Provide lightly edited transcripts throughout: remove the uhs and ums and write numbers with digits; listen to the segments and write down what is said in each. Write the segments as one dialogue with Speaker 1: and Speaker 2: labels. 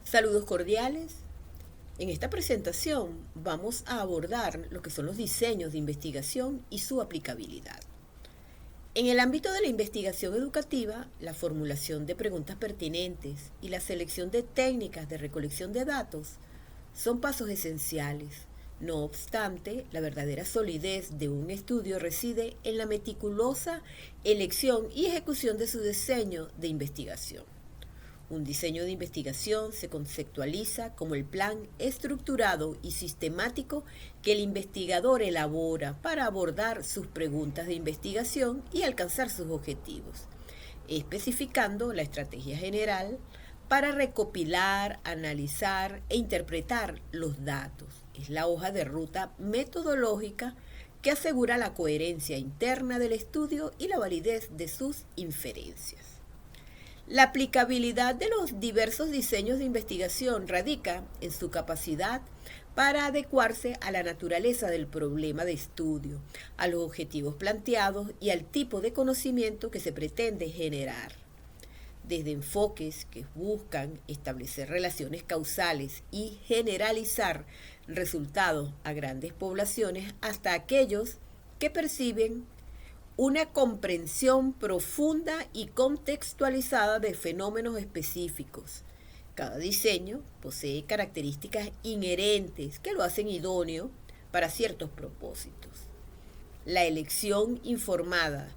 Speaker 1: Saludos cordiales. En esta presentación vamos a abordar lo que son los diseños de investigación y su aplicabilidad. En el ámbito de la investigación educativa, la formulación de preguntas pertinentes y la selección de técnicas de recolección de datos son pasos esenciales. No obstante, la verdadera solidez de un estudio reside en la meticulosa elección y ejecución de su diseño de investigación. Un diseño de investigación se conceptualiza como el plan estructurado y sistemático que el investigador elabora para abordar sus preguntas de investigación y alcanzar sus objetivos, especificando la estrategia general para recopilar, analizar e interpretar los datos. Es la hoja de ruta metodológica que asegura la coherencia interna del estudio y la validez de sus inferencias. La aplicabilidad de los diversos diseños de investigación radica en su capacidad para adecuarse a la naturaleza del problema de estudio, a los objetivos planteados y al tipo de conocimiento que se pretende generar. Desde enfoques que buscan establecer relaciones causales y generalizar resultados a grandes poblaciones hasta aquellos que perciben una comprensión profunda y contextualizada de fenómenos específicos. Cada diseño posee características inherentes que lo hacen idóneo para ciertos propósitos. La elección informada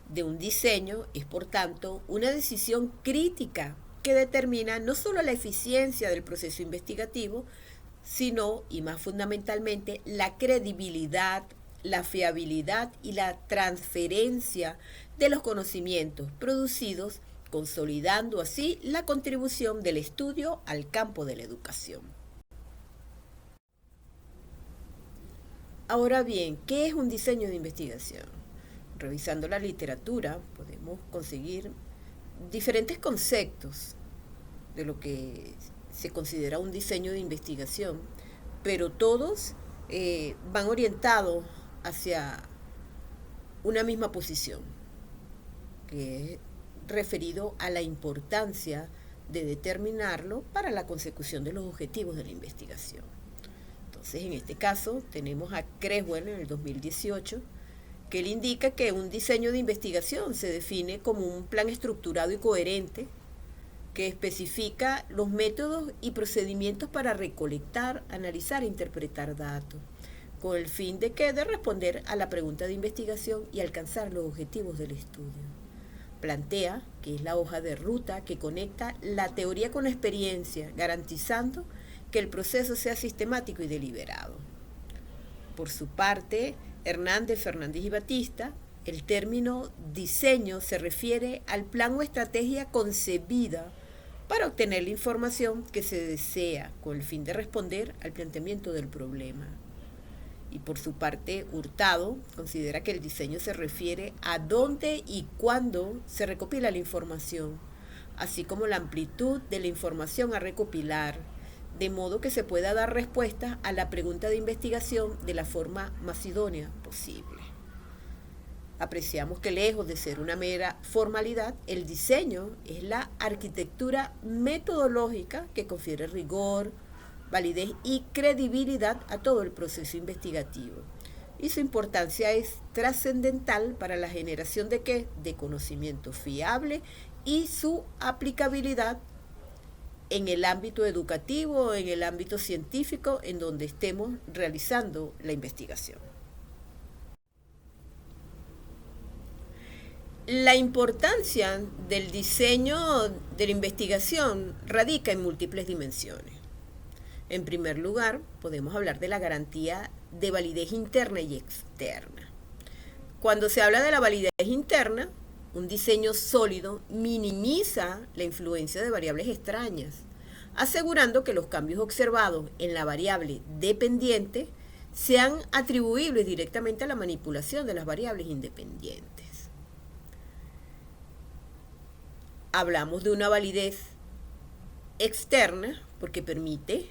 Speaker 1: de un diseño es, por tanto, una decisión crítica que determina no solo la eficiencia del proceso investigativo, sino, y más fundamentalmente, la credibilidad, la fiabilidad y la transferencia de los conocimientos producidos, consolidando así la contribución del estudio al campo de la educación. Ahora bien, ¿qué es un diseño de investigación? Revisando la literatura podemos conseguir diferentes conceptos de lo que se considera un diseño de investigación, pero todos van orientados hacia una misma posición, que es referido a la importancia de determinarlo para la consecución de los objetivos de la investigación. Entonces, en este caso, tenemos a Creswell en el 2018, que él indica que un diseño de investigación se define como un plan estructurado y coherente que especifica los métodos y procedimientos para recolectar, analizar e interpretar datos, con el fin de responder a la pregunta de investigación y alcanzar los objetivos del estudio. Plantea que es la hoja de ruta que conecta la teoría con la experiencia, garantizando que el proceso sea sistemático y deliberado. Por su parte, Fernández y Batista, el término diseño se refiere al plan o estrategia concebida para obtener la información que se desea con el fin de responder al planteamiento del problema. Y por su parte, Hurtado considera que el diseño se refiere a dónde y cuándo se recopila la información, así como la amplitud de la información a recopilar, de modo que se pueda dar respuesta a la pregunta de investigación de la forma más idónea posible. Apreciamos que lejos de ser una mera formalidad, el diseño es la arquitectura metodológica que confiere rigor, validez y credibilidad a todo el proceso investigativo. Y su importancia es trascendental para la generación de ¿qué? De conocimiento fiable y su aplicabilidad en el ámbito educativo, en el ámbito científico, en donde estemos realizando la investigación. La importancia del diseño de la investigación radica en múltiples dimensiones. En primer lugar, podemos hablar de la garantía de validez interna y externa. Cuando se habla de la validez interna, un diseño sólido minimiza la influencia de variables extrañas, asegurando que los cambios observados en la variable dependiente sean atribuibles directamente a la manipulación de las variables independientes. Hablamos de una validez externa porque permite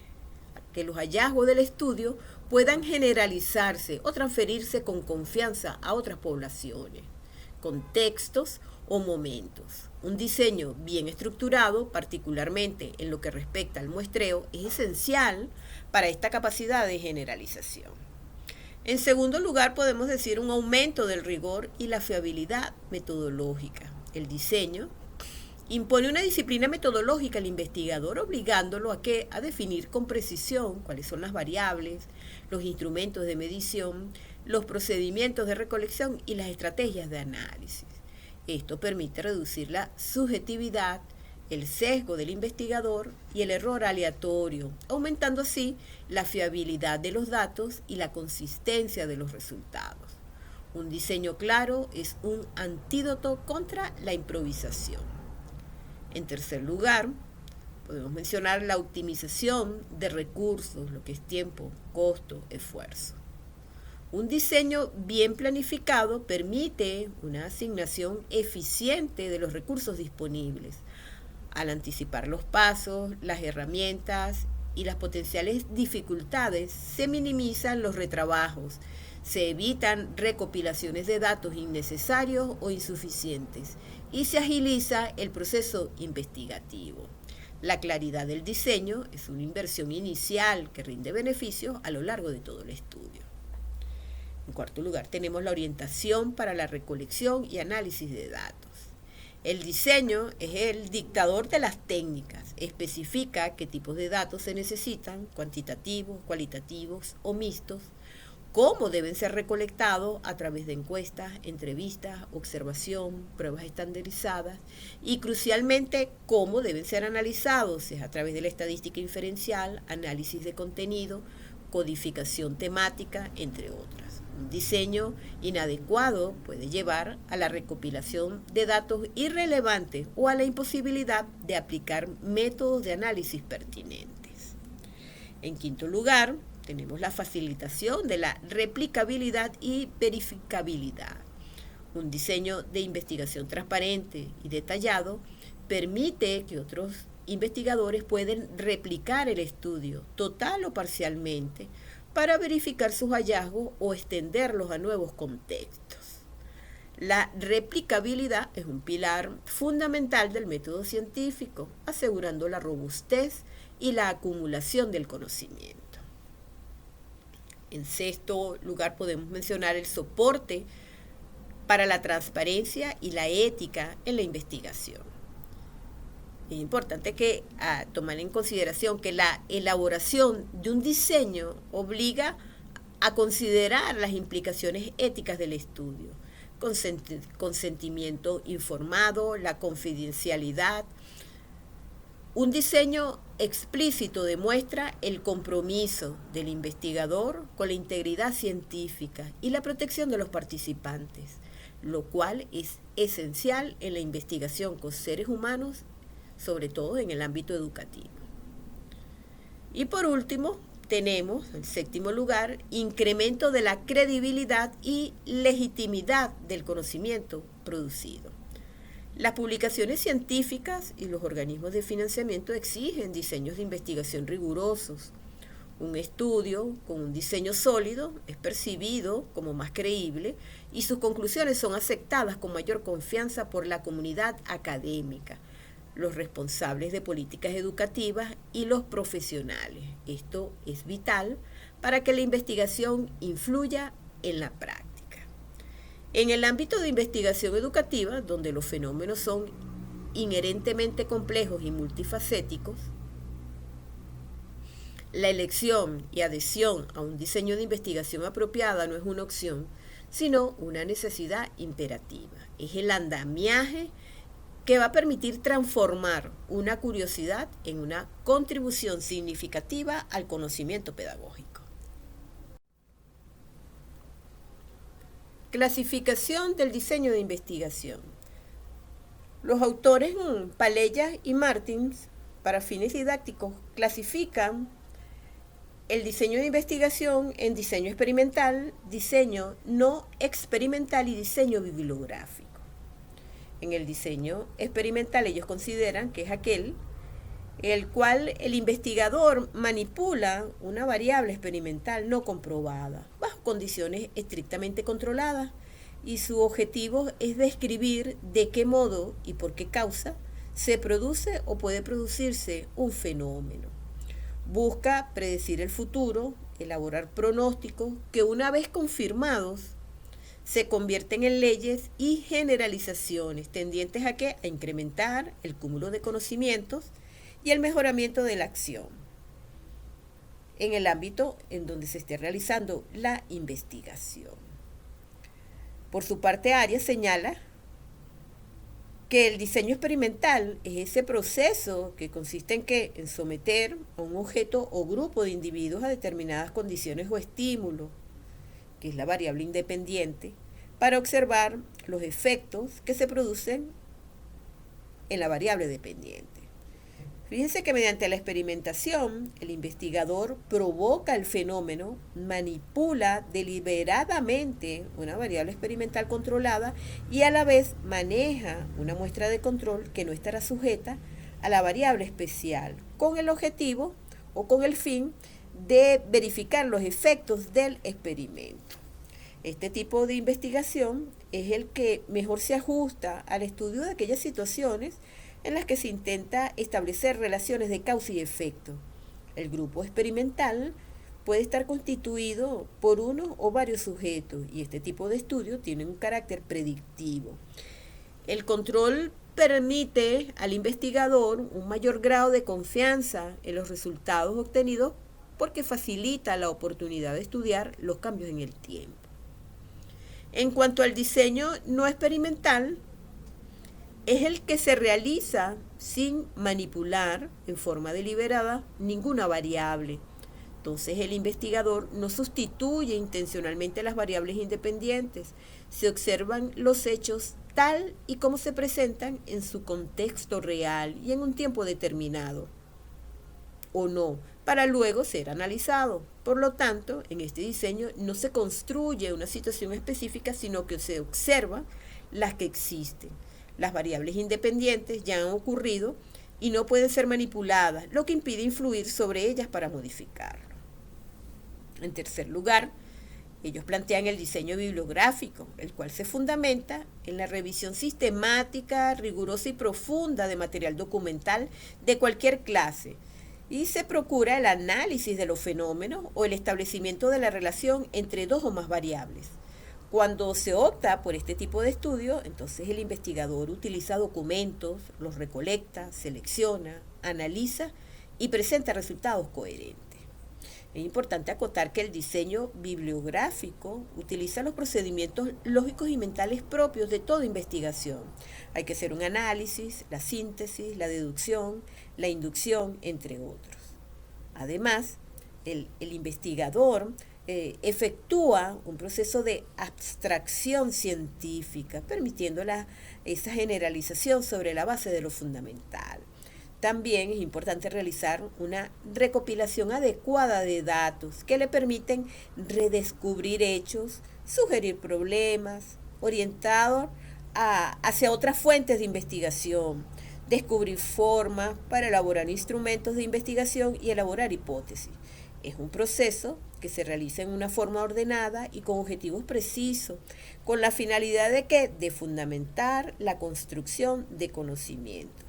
Speaker 1: que los hallazgos del estudio puedan generalizarse o transferirse con confianza a otras poblaciones, contextos o momentos. Un diseño bien estructurado, particularmente en lo que respecta al muestreo, es esencial para esta capacidad de generalización. En segundo lugar, podemos decir un aumento del rigor y la fiabilidad metodológica. El diseño impone una disciplina metodológica al investigador, obligándolo a definir con precisión cuáles son las variables, los instrumentos de medición, los procedimientos de recolección y las estrategias de análisis. Esto permite reducir la subjetividad, el sesgo del investigador y el error aleatorio, aumentando así la fiabilidad de los datos y la consistencia de los resultados. Un diseño claro es un antídoto contra la improvisación. En tercer lugar, podemos mencionar la optimización de recursos, lo que es tiempo, costo, esfuerzo. Un diseño bien planificado permite una asignación eficiente de los recursos disponibles. Al anticipar los pasos, las herramientas y las potenciales dificultades, se minimizan los retrabajos, se evitan recopilaciones de datos innecesarios o insuficientes y se agiliza el proceso investigativo. La claridad del diseño es una inversión inicial que rinde beneficios a lo largo de todo el estudio. En cuarto lugar, tenemos la orientación para la recolección y análisis de datos. El diseño es el dictador de las técnicas, especifica qué tipos de datos se necesitan, cuantitativos, cualitativos o mixtos, cómo deben ser recolectados a través de encuestas, entrevistas, observación, pruebas estandarizadas y crucialmente cómo deben ser analizados, si es a través de la estadística inferencial, análisis de contenido, codificación temática, entre otras. Un diseño inadecuado puede llevar a la recopilación de datos irrelevantes o a la imposibilidad de aplicar métodos de análisis pertinentes. En quinto lugar, tenemos la facilitación de la replicabilidad y verificabilidad. Un diseño de investigación transparente y detallado permite que otros investigadores pueden replicar el estudio, total o parcialmente, para verificar sus hallazgos o extenderlos a nuevos contextos. La replicabilidad es un pilar fundamental del método científico, asegurando la robustez y la acumulación del conocimiento. En sexto lugar, podemos mencionar el soporte para la transparencia y la ética en la investigación. Es importante tomar en consideración que la elaboración de un diseño obliga a considerar las implicaciones éticas del estudio, consentimiento informado, la confidencialidad. Un diseño explícito demuestra el compromiso del investigador con la integridad científica y la protección de los participantes, lo cual es esencial en la investigación con seres humanos, sobre todo en el ámbito educativo. Y por último, tenemos, en séptimo lugar, incremento de la credibilidad y legitimidad del conocimiento producido. Las publicaciones científicas y los organismos de financiamiento exigen diseños de investigación rigurosos. Un estudio con un diseño sólido es percibido como más creíble y sus conclusiones son aceptadas con mayor confianza por la comunidad académica, los responsables de políticas educativas y los profesionales. Esto es vital para que la investigación influya en la práctica. En el ámbito de investigación educativa, donde los fenómenos son inherentemente complejos y multifacéticos, la elección y adhesión a un diseño de investigación apropiada no es una opción, sino una necesidad imperativa. Es el andamiaje que va a permitir transformar una curiosidad en una contribución significativa al conocimiento pedagógico. Clasificación del diseño de investigación. Los autores Palella y Martins, para fines didácticos, clasifican el diseño de investigación en diseño experimental, diseño no experimental y diseño bibliográfico. En el diseño experimental ellos consideran que es aquel el cual el investigador manipula una variable experimental no comprobada bajo condiciones estrictamente controladas y su objetivo es describir de qué modo y por qué causa se produce o puede producirse un fenómeno. Busca predecir el futuro, elaborar pronósticos que una vez confirmados se convierten en leyes y generalizaciones tendientes a qué? A incrementar el cúmulo de conocimientos y el mejoramiento de la acción en el ámbito en donde se esté realizando la investigación. Por su parte, Arias señala que el diseño experimental es ese proceso que consiste en que en someter a un objeto o grupo de individuos a determinadas condiciones o estímulos, que es la variable independiente, para observar los efectos que se producen en la variable dependiente. Fíjense que mediante la experimentación, el investigador provoca el fenómeno, manipula deliberadamente una variable experimental controlada y a la vez maneja una muestra de control que no estará sujeta a la variable especial, con el objetivo o con el fin de verificar los efectos del experimento. Este tipo de investigación es el que mejor se ajusta al estudio de aquellas situaciones en las que se intenta establecer relaciones de causa y efecto. El grupo experimental puede estar constituido por uno o varios sujetos y este tipo de estudio tiene un carácter predictivo. El control permite al investigador un mayor grado de confianza en los resultados obtenidos porque facilita la oportunidad de estudiar los cambios en el tiempo. En cuanto al diseño no experimental, es el que se realiza sin manipular en forma deliberada ninguna variable. Entonces el investigador no sustituye intencionalmente las variables independientes, se observan los hechos tal y como se presentan en su contexto real y en un tiempo determinado, o no, para luego ser analizado. Por lo tanto, en este diseño no se construye una situación específica, sino que se observa las que existen. Las variables independientes ya han ocurrido y no pueden ser manipuladas, lo que impide influir sobre ellas para modificarlo. En tercer lugar, ellos plantean el diseño bibliográfico, el cual se fundamenta en la revisión sistemática, rigurosa y profunda de material documental de cualquier clase, y se procura el análisis de los fenómenos o el establecimiento de la relación entre dos o más variables. Cuando se opta por este tipo de estudio, entonces el investigador utiliza documentos, los recolecta, selecciona, analiza y presenta resultados coherentes. Es importante acotar que el diseño bibliográfico utiliza los procedimientos lógicos y mentales propios de toda investigación. Hay que hacer un análisis, la síntesis, la deducción, la inducción, entre otros. Además, el investigador efectúa un proceso de abstracción científica, permitiendo esa generalización sobre la base de lo fundamental. También es importante realizar una recopilación adecuada de datos que le permiten redescubrir hechos, sugerir problemas, orientados hacia otras fuentes de investigación, descubrir formas para elaborar instrumentos de investigación y elaborar hipótesis. Es un proceso que se realiza en una forma ordenada y con objetivos precisos, con la finalidad de ¿qué? De fundamentar la construcción de conocimientos.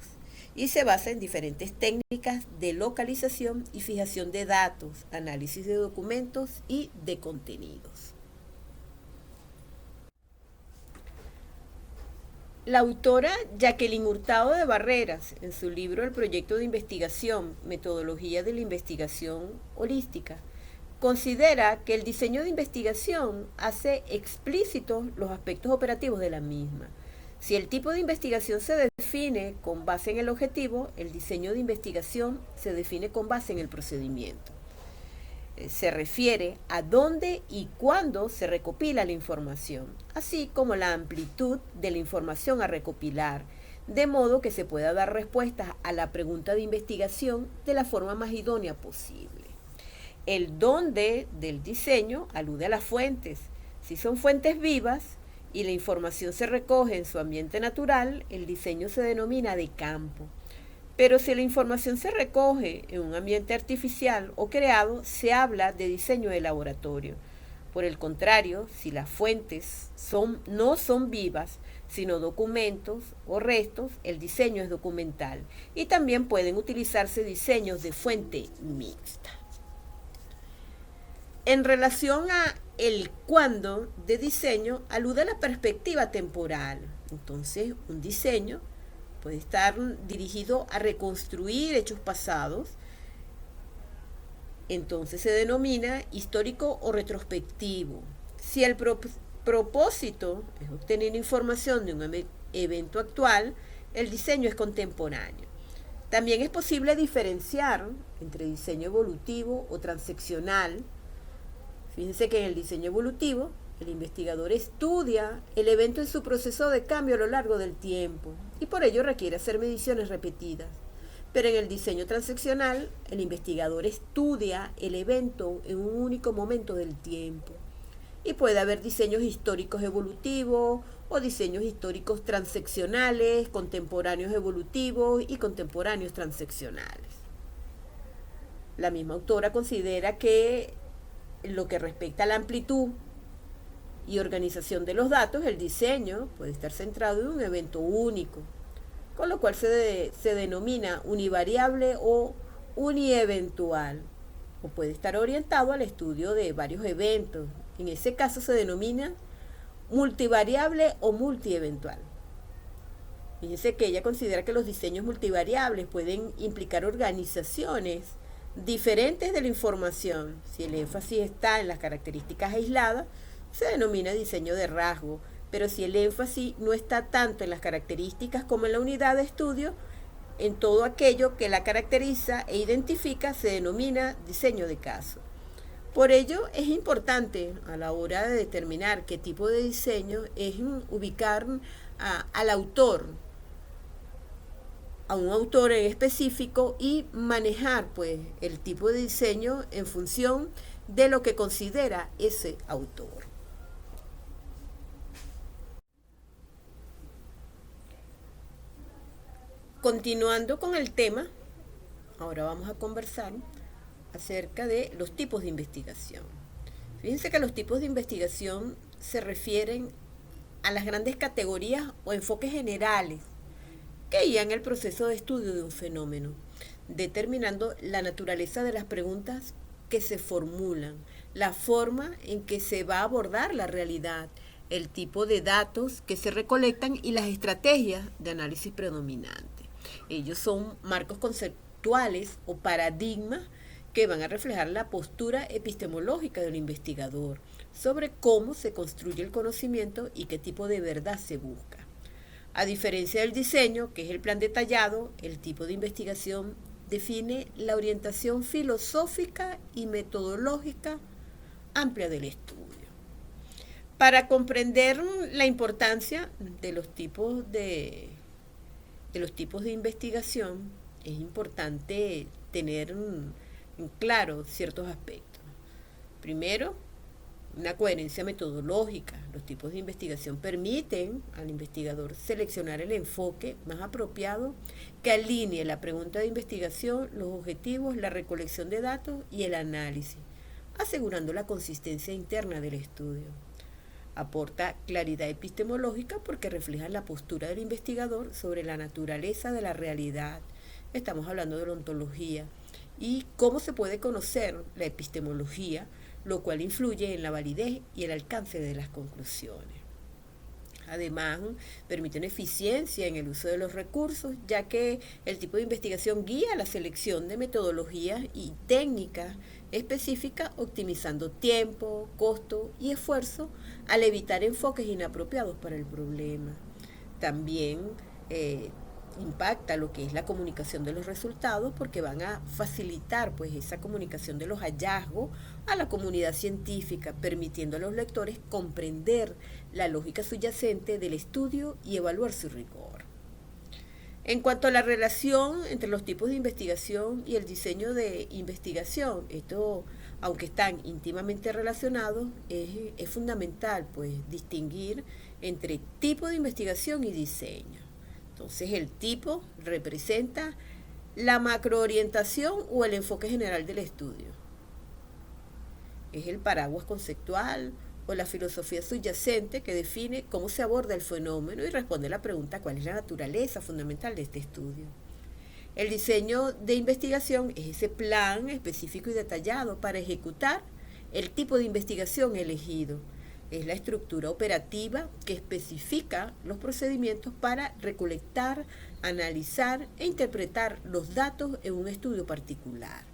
Speaker 1: Y se basa en diferentes técnicas de localización y fijación de datos, análisis de documentos y de contenidos. La autora Jacqueline Hurtado de Barreras, en su libro El proyecto de investigación, Metodología de la investigación holística, considera que el diseño de investigación hace explícitos los aspectos operativos de la misma. Si el tipo de investigación se define con base en el objetivo, el diseño de investigación se define con base en el procedimiento. Se refiere a dónde y cuándo se recopila la información, así como la amplitud de la información a recopilar, de modo que se pueda dar respuestas a la pregunta de investigación de la forma más idónea posible. El dónde del diseño alude a las fuentes. Si son fuentes vivas y la información se recoge en su ambiente natural, el diseño se denomina de campo. Pero si la información se recoge en un ambiente artificial o creado, se habla de diseño de laboratorio. Por el contrario, si las fuentes no son vivas, sino documentos o restos, el diseño es documental. Y también pueden utilizarse diseños de fuente mixta. En relación a el cuándo de diseño, alude a la perspectiva temporal. Entonces, un diseño puede estar dirigido a reconstruir hechos pasados. Entonces se denomina histórico o retrospectivo. Si el propósito es obtener información de un evento actual, el diseño es contemporáneo. También es posible diferenciar entre diseño evolutivo o transeccional. Fíjense que en el diseño evolutivo, el investigador estudia el evento en su proceso de cambio a lo largo del tiempo y por ello requiere hacer mediciones repetidas. Pero en el diseño transeccional, el investigador estudia el evento en un único momento del tiempo. Y puede haber diseños históricos evolutivos o diseños históricos transeccionales, contemporáneos evolutivos y contemporáneos transeccionales. La misma autora considera que en lo que respecta a la amplitud y organización de los datos, el diseño puede estar centrado en un evento único, con lo cual se denomina univariable o unieventual, o puede estar orientado al estudio de varios eventos. En ese caso se denomina multivariable o multieventual. Fíjense que ella considera que los diseños multivariables pueden implicar organizaciones diferentes de la información. Si el énfasis está en las características aisladas, se denomina diseño de rasgo, pero si el énfasis no está tanto en las características como en la unidad de estudio, en todo aquello que la caracteriza e identifica se denomina diseño de caso. Por ello es importante a la hora de determinar qué tipo de diseño es ubicar al autor, a un autor en específico y manejar pues el tipo de diseño en función de lo que considera ese autor. Continuando con el tema, ahora vamos a conversar acerca de los tipos de investigación. Fíjense que los tipos de investigación se refieren a las grandes categorías o enfoques generales que guían el proceso de estudio de un fenómeno, determinando la naturaleza de las preguntas que se formulan, la forma en que se va a abordar la realidad, el tipo de datos que se recolectan y las estrategias de análisis predominantes. Ellos son marcos conceptuales o paradigmas que van a reflejar la postura epistemológica del investigador sobre cómo se construye el conocimiento y qué tipo de verdad se busca. A diferencia del diseño, que es el plan detallado, el tipo de investigación define la orientación filosófica y metodológica amplia del estudio. Para comprender la importancia de los tipos de investigación, es importante tener en claro ciertos aspectos. Primero, una coherencia metodológica. Los tipos de investigación permiten al investigador seleccionar el enfoque más apropiado que alinee la pregunta de investigación, los objetivos, la recolección de datos y el análisis, asegurando la consistencia interna del estudio. Aporta claridad epistemológica porque refleja la postura del investigador sobre la naturaleza de la realidad. Estamos hablando de la ontología y cómo se puede conocer la epistemología, lo cual influye en la validez y el alcance de las conclusiones. Además, permite una eficiencia en el uso de los recursos, ya que el tipo de investigación guía la selección de metodologías y técnicas específicas, optimizando tiempo, costo y esfuerzo al evitar enfoques inapropiados para el problema. También impacta lo que es la comunicación de los resultados porque van a facilitar pues esa comunicación de los hallazgos a la comunidad científica, permitiendo a los lectores comprender la lógica subyacente del estudio y evaluar su rigor. En cuanto a la relación entre los tipos de investigación y el diseño de investigación, esto, aunque están íntimamente relacionados, es fundamental pues distinguir entre tipo de investigación y diseño. Entonces el tipo representa la macroorientación o el enfoque general del estudio. Es el paraguas conceptual o la filosofía subyacente que define cómo se aborda el fenómeno y responde a la pregunta cuál es la naturaleza fundamental de este estudio. El diseño de investigación es ese plan específico y detallado para ejecutar el tipo de investigación elegido. Es la estructura operativa que especifica los procedimientos para recolectar, analizar e interpretar los datos en un estudio particular.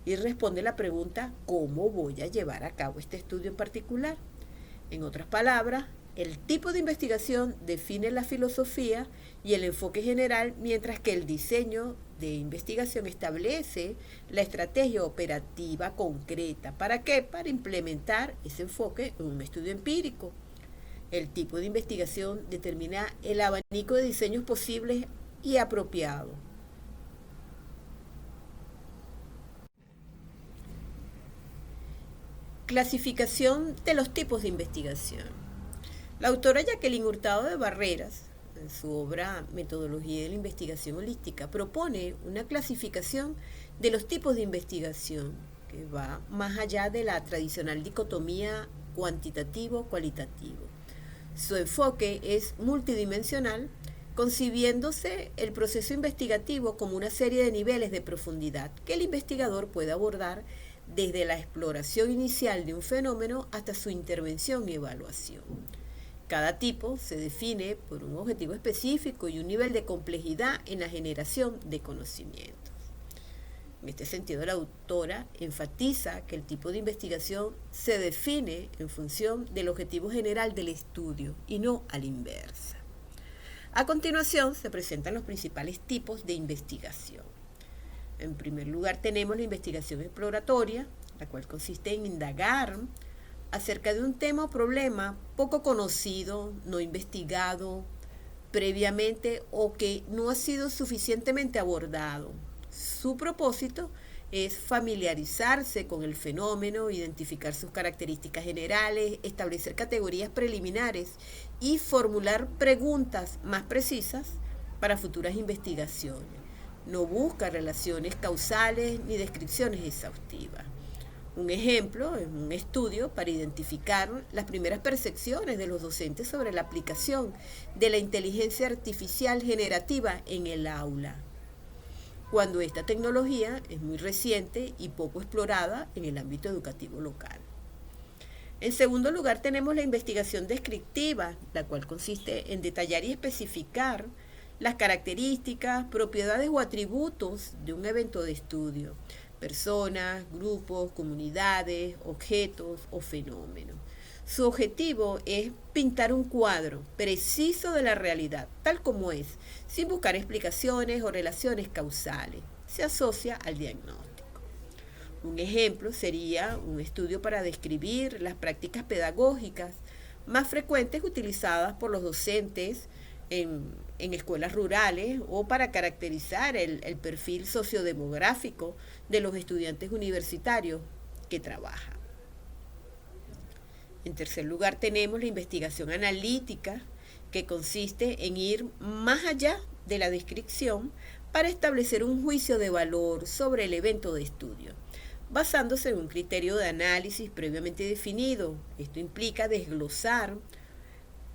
Speaker 1: Y responde la pregunta, ¿cómo voy a llevar a cabo este estudio en particular? En otras palabras, el tipo de investigación define la filosofía y el enfoque general, mientras que el diseño de investigación establece la estrategia operativa concreta. ¿Para qué? Para implementar ese enfoque en un estudio empírico. El tipo de investigación determina el abanico de diseños posibles y apropiados. Clasificación de los tipos de investigación. La autora Jacqueline Hurtado de Barreras, en su obra Metodología de la Investigación Holística, propone una clasificación de los tipos de investigación que va más allá de la tradicional dicotomía cuantitativo-cualitativo. Su enfoque es multidimensional, concibiéndose el proceso investigativo como una serie de niveles de profundidad que el investigador puede abordar desde la exploración inicial de un fenómeno hasta su intervención y evaluación. Cada tipo se define por un objetivo específico y un nivel de complejidad en la generación de conocimientos. En este sentido, la autora enfatiza que el tipo de investigación se define en función del objetivo general del estudio y no a la inversa. A continuación, se presentan los principales tipos de investigación. En primer lugar, tenemos la investigación exploratoria, la cual consiste en indagar acerca de un tema o problema poco conocido, no investigado previamente o que no ha sido suficientemente abordado. Su propósito es familiarizarse con el fenómeno, identificar sus características generales, establecer categorías preliminares y formular preguntas más precisas para futuras investigaciones. No busca relaciones causales ni descripciones exhaustivas. Un ejemplo es un estudio para identificar las primeras percepciones de los docentes sobre la aplicación de la inteligencia artificial generativa en el aula, cuando esta tecnología es muy reciente y poco explorada en el ámbito educativo local. En segundo lugar, tenemos la investigación descriptiva, la cual consiste en detallar y especificar las características, propiedades o atributos de un evento de estudio, personas, grupos, comunidades, objetos o fenómenos. Su objetivo es pintar un cuadro preciso de la realidad, tal como es, sin buscar explicaciones o relaciones causales. Se asocia al diagnóstico. Un ejemplo sería un estudio para describir las prácticas pedagógicas más frecuentes utilizadas por los docentes en escuelas rurales o para caracterizar el perfil sociodemográfico de los estudiantes universitarios que trabajan. En tercer lugar, tenemos la investigación analítica, que consiste en ir más allá de la descripción para establecer un juicio de valor sobre el evento de estudio, basándose en un criterio de análisis previamente definido. Esto implica desglosar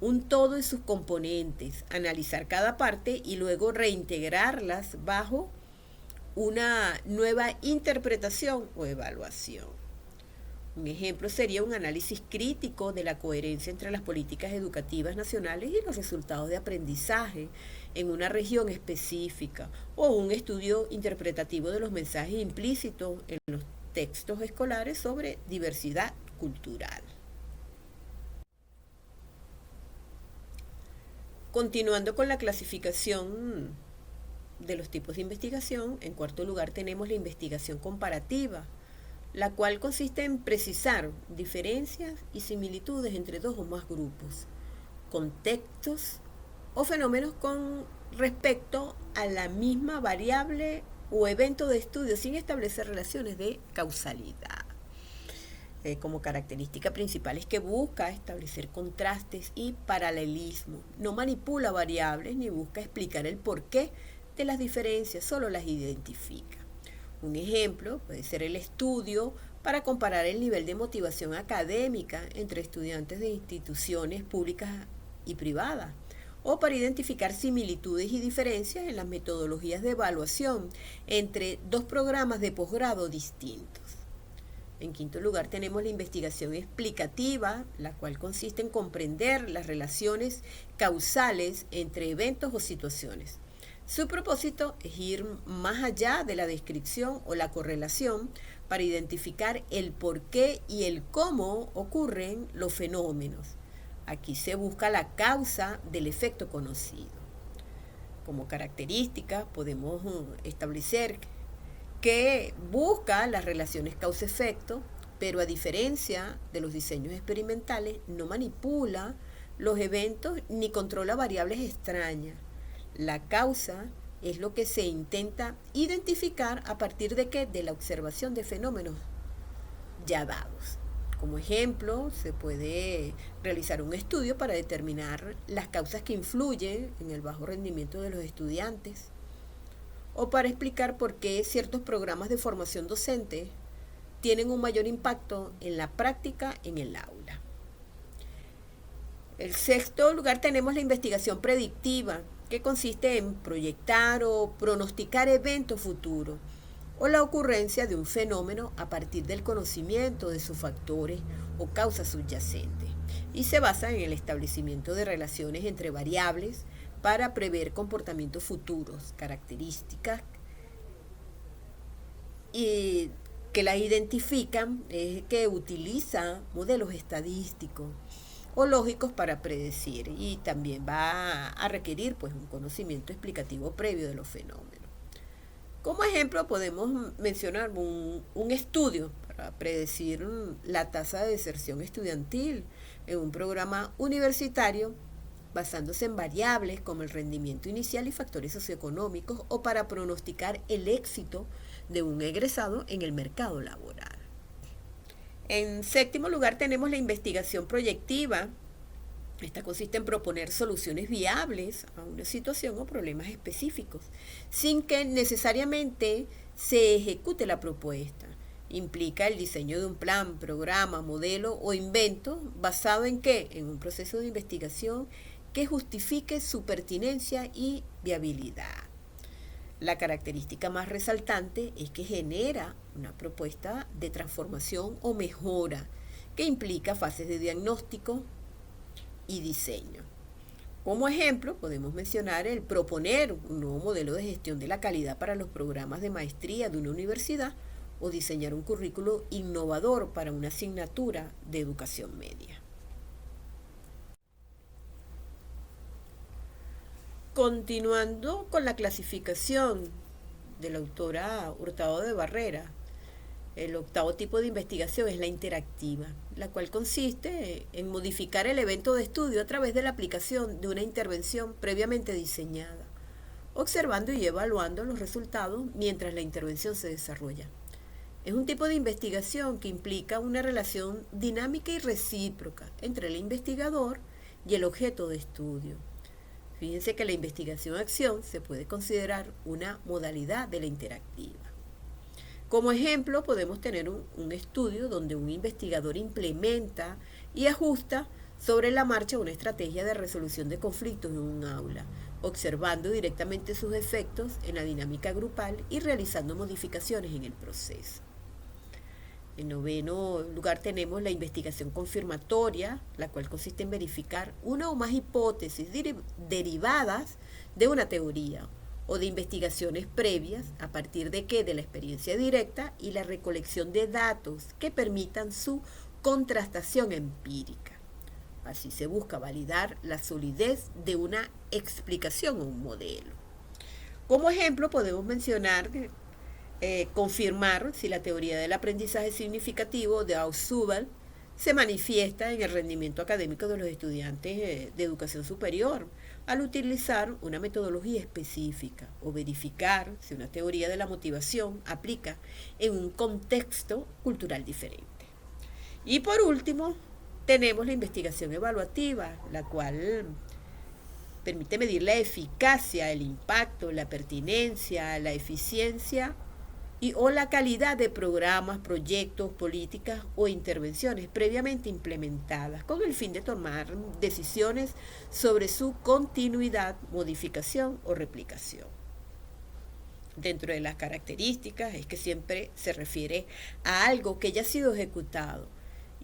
Speaker 1: un todo en sus componentes, analizar cada parte y luego reintegrarlas bajo una nueva interpretación o evaluación. Un ejemplo sería un análisis crítico de la coherencia entre las políticas educativas nacionales y los resultados de aprendizaje en una región específica, o un estudio interpretativo de los mensajes implícitos en los textos escolares sobre diversidad cultural. Continuando con la clasificación de los tipos de investigación, en cuarto lugar tenemos la investigación comparativa, la cual consiste en precisar diferencias y similitudes entre dos o más grupos, contextos o fenómenos con respecto a la misma variable o evento de estudio sin establecer relaciones de causalidad. Como característica principal es que busca establecer contrastes y paralelismo. No manipula variables ni busca explicar el porqué de las diferencias, solo las identifica. Un ejemplo puede ser el estudio para comparar el nivel de motivación académica entre estudiantes de instituciones públicas y privadas, o para identificar similitudes y diferencias en las metodologías de evaluación entre dos programas de posgrado distintos. En quinto lugar tenemos la investigación explicativa, la cual consiste en comprender las relaciones causales entre eventos o situaciones. Su propósito es ir más allá de la descripción o la correlación para identificar el por qué y el cómo ocurren los fenómenos. Aquí se busca la causa del efecto conocido. Como característica podemos establecer que busca las relaciones causa-efecto, pero a diferencia de los diseños experimentales, no manipula los eventos ni controla variables extrañas. La causa es lo que se intenta identificar a partir de qué? De la observación de fenómenos ya dados. Como ejemplo, se puede realizar un estudio para determinar las causas que influyen en el bajo rendimiento de los estudiantes, o para explicar por qué ciertos programas de formación docente tienen un mayor impacto en la práctica en el aula. En sexto lugar tenemos la investigación predictiva, que consiste en proyectar o pronosticar eventos futuros o la ocurrencia de un fenómeno a partir del conocimiento de sus factores o causas subyacentes, y se basa en el establecimiento de relaciones entre variables para prever comportamientos futuros, características y que las identifican, es que utiliza modelos estadísticos o lógicos para predecir, y también va a requerir pues un conocimiento explicativo previo de los fenómenos. Como ejemplo podemos mencionar un estudio para predecir la tasa de deserción estudiantil en un programa universitario basándose en variables como el rendimiento inicial y factores socioeconómicos, o para pronosticar el éxito de un egresado en el mercado laboral. En séptimo lugar tenemos la investigación proyectiva. Esta consiste en proponer soluciones viables a una situación o problemas específicos, sin que necesariamente se ejecute la propuesta. Implica el diseño de un plan, programa, modelo o invento basado en ¿qué? En un proceso de investigación que justifique su pertinencia y viabilidad. La característica más resaltante es que genera una propuesta de transformación o mejora que implica fases de diagnóstico y diseño. Como ejemplo, podemos mencionar el proponer un nuevo modelo de gestión de la calidad para los programas de maestría de una universidad, o diseñar un currículo innovador para una asignatura de educación media. Continuando con la clasificación de la autora Hurtado de Barrera, el octavo tipo de investigación es la interactiva, la cual consiste en modificar el evento de estudio a través de la aplicación de una intervención previamente diseñada, observando y evaluando los resultados mientras la intervención se desarrolla. Es un tipo de investigación que implica una relación dinámica y recíproca entre el investigador y el objeto de estudio. Fíjense que la investigación-acción se puede considerar una modalidad de la interactiva. Como ejemplo, podemos tener un estudio donde un investigador implementa y ajusta sobre la marcha una estrategia de resolución de conflictos en un aula, observando directamente sus efectos en la dinámica grupal y realizando modificaciones en el proceso. En noveno lugar tenemos la investigación confirmatoria, la cual consiste en verificar una o más hipótesis derivadas de una teoría o de investigaciones previas a partir de ¿qué? De la experiencia directa y la recolección de datos que permitan su contrastación empírica. Así se busca validar la solidez de una explicación o un modelo. Como ejemplo podemos mencionar confirmar si la teoría del aprendizaje significativo de Ausubel se manifiesta en el rendimiento académico de los estudiantes de educación superior al utilizar una metodología específica, o verificar si una teoría de la motivación aplica en un contexto cultural diferente. Y por último, tenemos la investigación evaluativa, la cual permite medir la eficacia, el impacto, la pertinencia, la eficiencia o la calidad de programas, proyectos, políticas o intervenciones previamente implementadas con el fin de tomar decisiones sobre su continuidad, modificación o replicación. Dentro de las características es que siempre se refiere a algo que ya ha sido ejecutado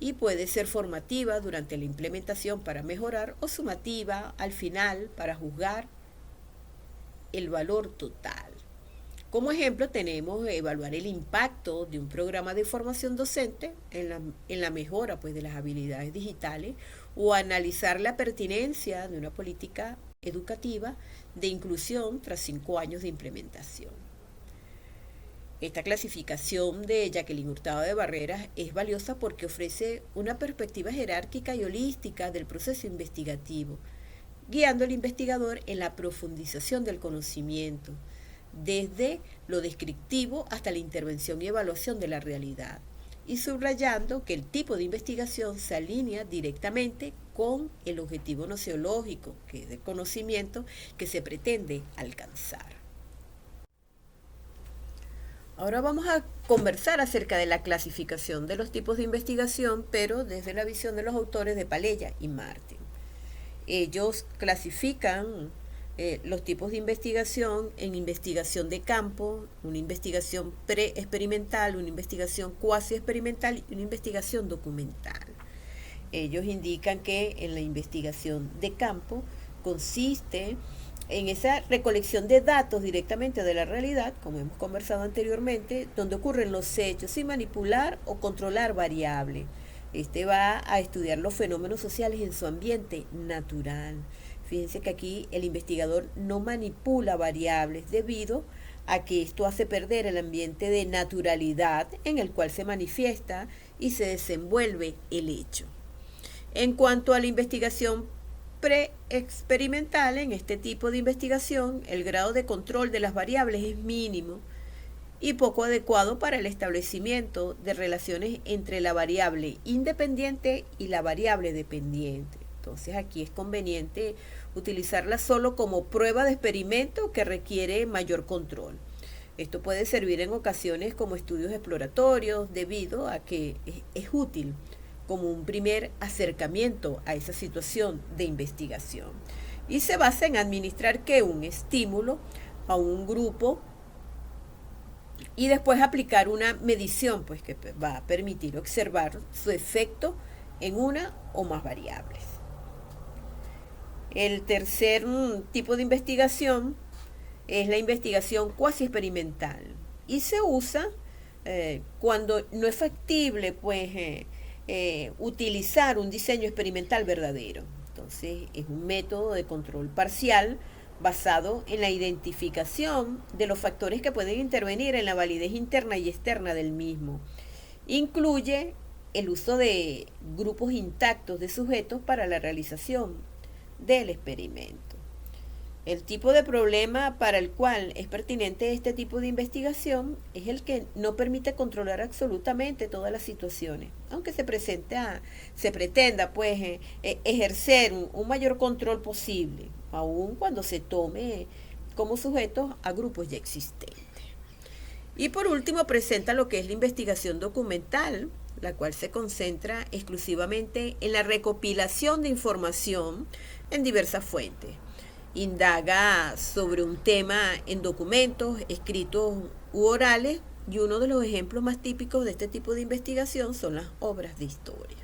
Speaker 1: y puede ser formativa durante la implementación para mejorar o sumativa al final para juzgar el valor total. Como ejemplo tenemos evaluar el impacto de un programa de formación docente en la mejora pues, de las habilidades digitales o analizar la pertinencia de una política educativa de inclusión tras 5 años de implementación. Esta clasificación de Jacqueline Hurtado de Barreras es valiosa porque ofrece una perspectiva jerárquica y holística del proceso investigativo, guiando al investigador en la profundización del conocimiento, desde lo descriptivo hasta la intervención y evaluación de la realidad, y subrayando que el tipo de investigación se alinea directamente con el objetivo nociológico, que es el conocimiento que se pretende alcanzar. Ahora vamos a conversar acerca de la clasificación de los tipos de investigación, pero desde la visión de los autores de Palella y Martin. Ellos clasifican los tipos de investigación en investigación de campo, una investigación pre-experimental, una investigación cuasi-experimental y una investigación documental. Ellos indican que en la investigación de campo consiste en esa recolección de datos directamente de la realidad, como hemos conversado anteriormente, donde ocurren los hechos, sin manipular o controlar variables. Este va a estudiar los fenómenos sociales en su ambiente natural. Fíjense que aquí el investigador no manipula variables debido a que esto hace perder el ambiente de naturalidad en el cual se manifiesta y se desenvuelve el hecho. En cuanto a la investigación pre-experimental, en este tipo de investigación, el grado de control de las variables es mínimo y poco adecuado para el establecimiento de relaciones entre la variable independiente y la variable dependiente. Entonces aquí es conveniente utilizarla solo como prueba de experimento que requiere mayor control. Esto puede servir en ocasiones como estudios exploratorios debido a que es útil como un primer acercamiento a esa situación de investigación. Y se basa en administrar un estímulo a un grupo y después aplicar una medición pues, que va a permitir observar su efecto en una o más variables. El tercer tipo de investigación es la investigación cuasi experimental y se usa cuando no es factible pues, utilizar un diseño experimental verdadero. Entonces es un método de control parcial basado en la identificación de los factores que pueden intervenir en la validez interna y externa del mismo. Incluye el uso de grupos intactos de sujetos para la realización del experimento. El tipo de problema para el cual es pertinente este tipo de investigación es el que no permite controlar absolutamente todas las situaciones, aunque se pretenda pues, ejercer un mayor control posible, aun cuando se tome como sujetos a grupos ya existentes. Y por último presenta lo que es la investigación documental, la cual se concentra exclusivamente en la recopilación de información en diversas fuentes. Indaga sobre un tema en documentos escritos u orales y uno de los ejemplos más típicos de este tipo de investigación son las obras de historia.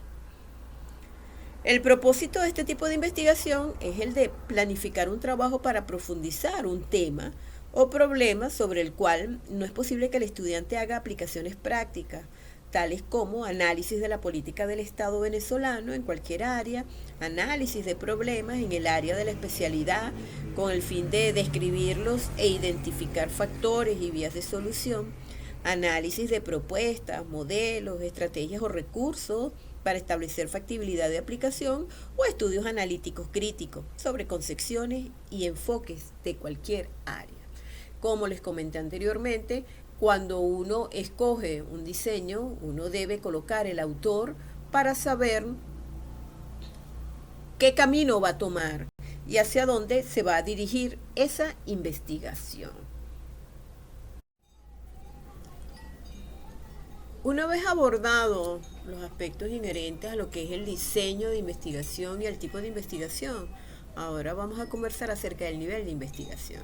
Speaker 1: El propósito de este tipo de investigación es el de planificar un trabajo para profundizar un tema o problema sobre el cual no es posible que el estudiante haga aplicaciones prácticas, tales como análisis de la política del Estado venezolano en cualquier área, análisis de problemas en el área de la especialidad con el fin de describirlos e identificar factores y vías de solución, análisis de propuestas, modelos, estrategias o recursos para establecer factibilidad de aplicación o estudios analíticos críticos sobre concepciones y enfoques de cualquier área. Como les comenté anteriormente, cuando uno escoge un diseño, uno debe colocar el autor para saber qué camino va a tomar y hacia dónde se va a dirigir esa investigación. Una vez abordado los aspectos inherentes a lo que es el diseño de investigación y el tipo de investigación, ahora vamos a conversar acerca del nivel de investigación.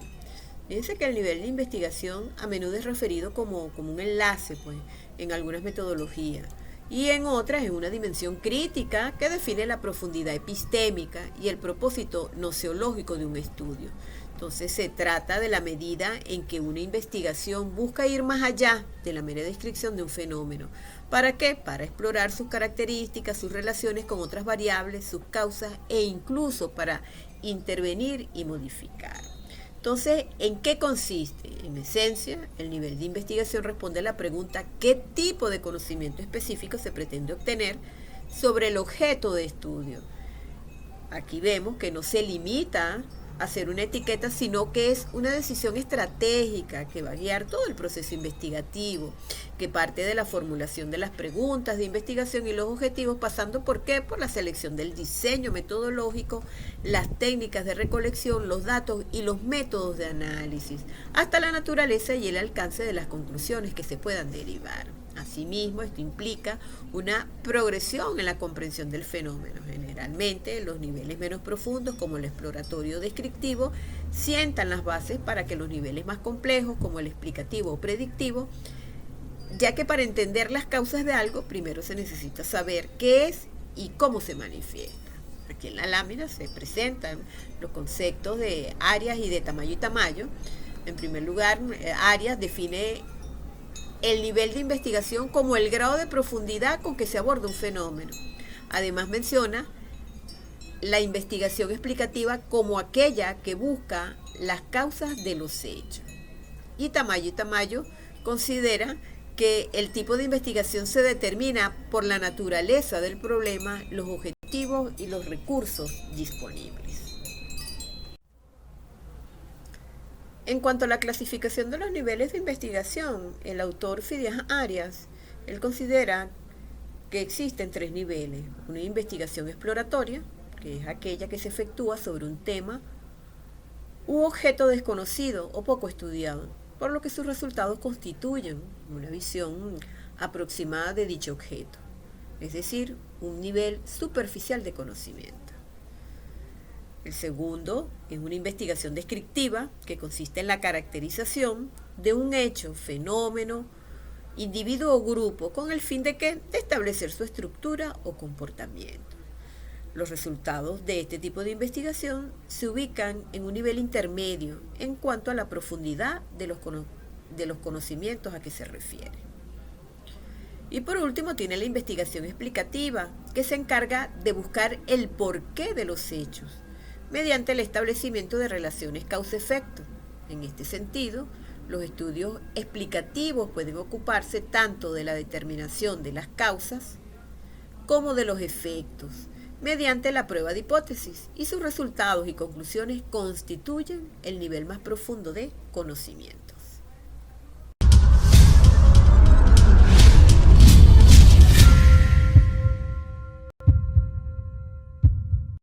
Speaker 1: Fíjense que el nivel de investigación a menudo es referido como un enlace, pues, en algunas metodologías, y en otras es una dimensión crítica que define la profundidad epistémica y el propósito noceológico de un estudio. Entonces se trata de la medida en que una investigación busca ir más allá de la mera descripción de un fenómeno. ¿Para qué? Para explorar sus características, sus relaciones con otras variables, sus causas e incluso para intervenir y modificar. Entonces, ¿en qué consiste? En esencia, el nivel de investigación responde a la pregunta ¿qué tipo de conocimiento específico se pretende obtener sobre el objeto de estudio? Aquí vemos que no se limita a hacer una etiqueta, sino que es una decisión estratégica que va a guiar todo el proceso investigativo, que parte de la formulación de las preguntas de investigación y los objetivos, pasando por qué, por la selección del diseño metodológico, las técnicas de recolección, los datos y los métodos de análisis, hasta la naturaleza y el alcance de las conclusiones que se puedan derivar. Asimismo, esto implica una progresión en la comprensión del fenómeno. Generalmente, los niveles menos profundos, como el exploratorio descriptivo, sientan las bases para que los niveles más complejos, como el explicativo o predictivo, ya que para entender las causas de algo, primero se necesita saber qué es y cómo se manifiesta. Aquí en la lámina se presentan los conceptos de áreas y de tamaño y tamaño. En primer lugar, áreas define el nivel de investigación como el grado de profundidad con que se aborda un fenómeno. Además menciona la investigación explicativa como aquella que busca las causas de los hechos. Y Tamayo considera que el tipo de investigación se determina por la naturaleza del problema, los objetivos y los recursos disponibles. En cuanto a la clasificación de los niveles de investigación, el autor Fidias Arias, él considera que existen tres niveles. Una investigación exploratoria, que es aquella que se efectúa sobre un tema u objeto desconocido o poco estudiado, por lo que sus resultados constituyen una visión aproximada de dicho objeto, es decir, un nivel superficial de conocimiento. El segundo es una investigación descriptiva que consiste en la caracterización de un hecho, fenómeno, individuo o grupo con el fin de establecer su estructura o comportamiento. Los resultados de este tipo de investigación se ubican en un nivel intermedio en cuanto a la profundidad de los conocimientos a que se refiere. Y por último tiene la investigación explicativa, que se encarga de buscar el porqué de los hechos, mediante el establecimiento de relaciones causa-efecto. En este sentido, los estudios explicativos pueden ocuparse tanto de la determinación de las causas como de los efectos, mediante la prueba de hipótesis, y sus resultados y conclusiones constituyen el nivel más profundo de conocimientos.